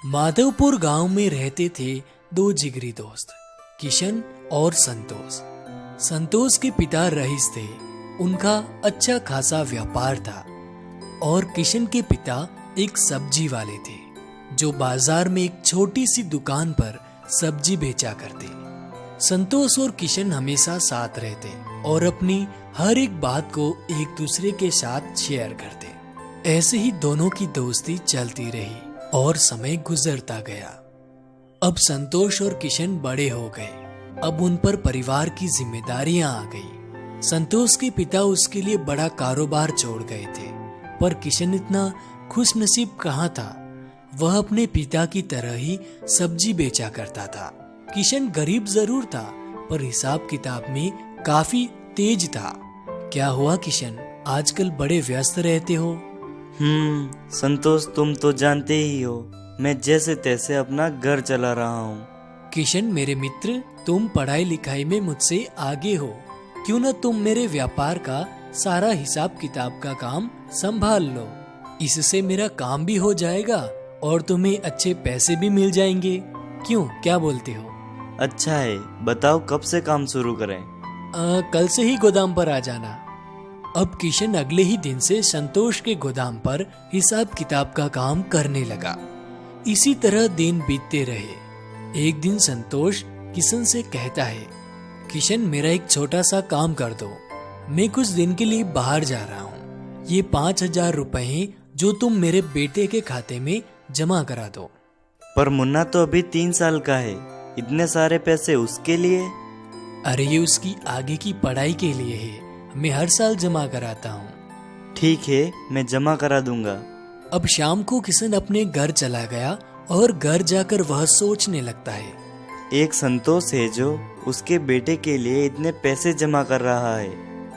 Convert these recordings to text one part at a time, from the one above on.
माधवपुर गांव में रहते थे दो जिगरी दोस्त, किशन और संतोष। संतोष के पिता रईस थे, उनका अच्छा खासा व्यापार था। और किशन के पिता एक सब्जी वाले थे जो बाजार में एक छोटी सी दुकान पर सब्जी बेचा करते। संतोष और किशन हमेशा साथ रहते और अपनी हर एक बात को एक दूसरे के साथ शेयर करते। ऐसे ही दोनों की दोस्ती चलती रही और समय गुजरता गया। अब संतोष और किशन बड़े हो गए। अब उन पर परिवार की जिम्मेदारियां आ गई। संतोष के पिता उसके लिए बड़ा कारोबार छोड़ गए थे, पर किशन इतना खुशनसीब कहाँ था। वह अपने पिता की तरह ही सब्जी बेचा करता था। किशन गरीब जरूर था, पर हिसाब किताब में काफी तेज था। क्या हुआ किशन, आजकल बड़े व्यस्त रहते हो? संतोष, तुम तो जानते ही हो मैं जैसे तैसे अपना घर चला रहा हूँ। किशन मेरे मित्र, तुम पढ़ाई लिखाई में मुझसे आगे हो, क्यों न तुम मेरे व्यापार का सारा हिसाब किताब का काम संभाल लो। इससे मेरा काम भी हो जाएगा और तुम्हें अच्छे पैसे भी मिल जाएंगे। क्यों, क्या बोलते हो? अच्छा है, बताओ कब से काम शुरू करें? कल से ही गोदाम पर आ जाना। अब किशन अगले ही दिन से संतोष के गोदाम पर हिसाब किताब का काम करने लगा। इसी तरह दिन बीतते रहे। एक दिन संतोष किशन से कहता है, किशन मेरा एक छोटा सा काम कर दो, मैं कुछ दिन के लिए बाहर जा रहा हूँ। ये 5,000 रुपए जो तुम मेरे बेटे के खाते में जमा करा दो। पर मुन्ना तो अभी 3 साल का है, इतने सारे पैसे उसके लिए? अरे ये उसकी आगे की पढ़ाई के लिए है, मैं हर साल जमा कराता हूँ। ठीक है, मैं जमा करा दूंगा। अब शाम को किशन अपने घर चला गया और घर जाकर वह सोचने लगता है। एक संतोष है जो उसके बेटे के लिए इतने पैसे जमा कर रहा है,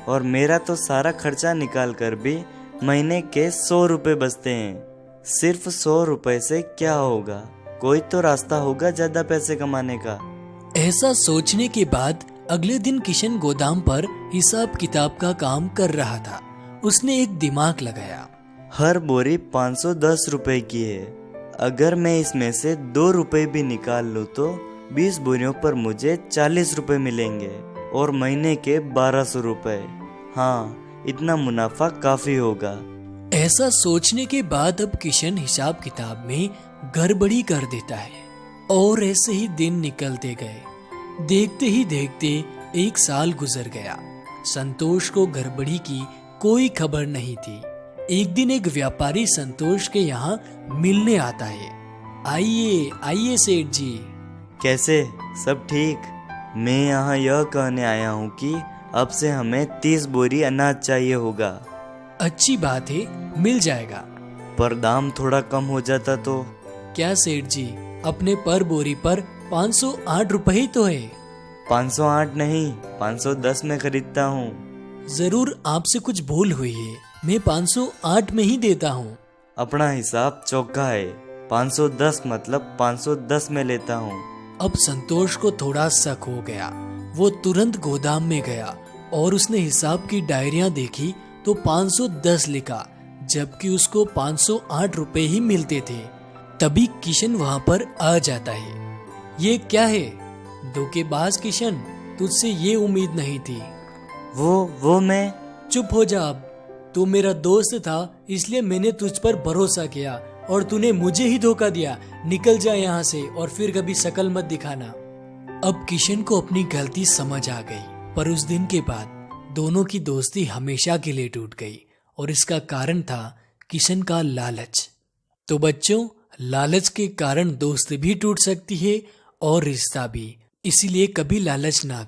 और मेरा तो सारा खर्चा निकाल कर भी महीने के 100 रुपए बचते हैं। सिर्फ 100 रुपए से क्या होगा? कोई तो रास्ता होगा ज्यादा पैसे कमाने का। ऐसा सोचने के बाद अगले दिन किशन गोदाम पर हिसाब किताब का काम कर रहा था। उसने एक दिमाग लगाया। हर बोरी 510 रुपए की है। अगर मैं इसमें से 2 रुपए भी निकाल लूँ तो 20 बोरियों पर मुझे 40 रुपए मिलेंगे और महीने के 1200 रुपए। हाँ, इतना मुनाफा काफी होगा। ऐसा सोचने के बाद अब किशन हिसाब किताब में गड़बड़ी कर देता है और ऐसे ही दिन निकलते गए। देखते ही देखते 1 साल गुजर गया। संतोष को गड़बड़ी की कोई खबर नहीं थी। एक दिन एक व्यापारी संतोष के यहाँ मिलने आता है। आइए आइए सेठ जी। कैसे, सब ठीक? मैं यहाँ यह कहने आया हूँ कि अब से हमें 30 बोरी अनाज चाहिए होगा। अच्छी बात है, मिल जाएगा। पर दाम थोड़ा कम हो जाता तो? क्या सेठ जी, अपने पर बोरी पर 508 रुपए ही तो है। 508 नहीं, 510 में खरीदता हूँ। जरूर आपसे कुछ भूल हुई है, मैं 508 में ही देता हूँ। अपना हिसाब चौका है, 510 मतलब 510 में लेता हूँ। अब संतोष को थोड़ा शक हो गया। वो तुरंत गोदाम में गया और उसने हिसाब की डायरियां देखी तो 510 लिखा, जबकि उसको 508 रुपए ही मिलते थे। तभी किशन वहाँ पर आ जाता है। ये क्या है? धोखेबाज किशन, तुझसे ये उम्मीद नहीं थी। वो मैं? चुप हो जा अब। तू मेरा दोस्त था, इसलिए मैंने तुझ पर भरोसा किया और तूने मुझे ही धोखा दिया। निकल जा यहाँ से और फिर कभी शकल मत दिखाना। अब किशन को अपनी गलती समझ आ गई, पर उस दिन के बाद दोनों की दोस्ती हमेशा के लिए टूट गई और इसका कारण था किशन का लालच। तो बच्चों, लालच के कारण दोस्ती भी टूट सकती है और रिश्ता भी, इसीलिए कभी लालच ना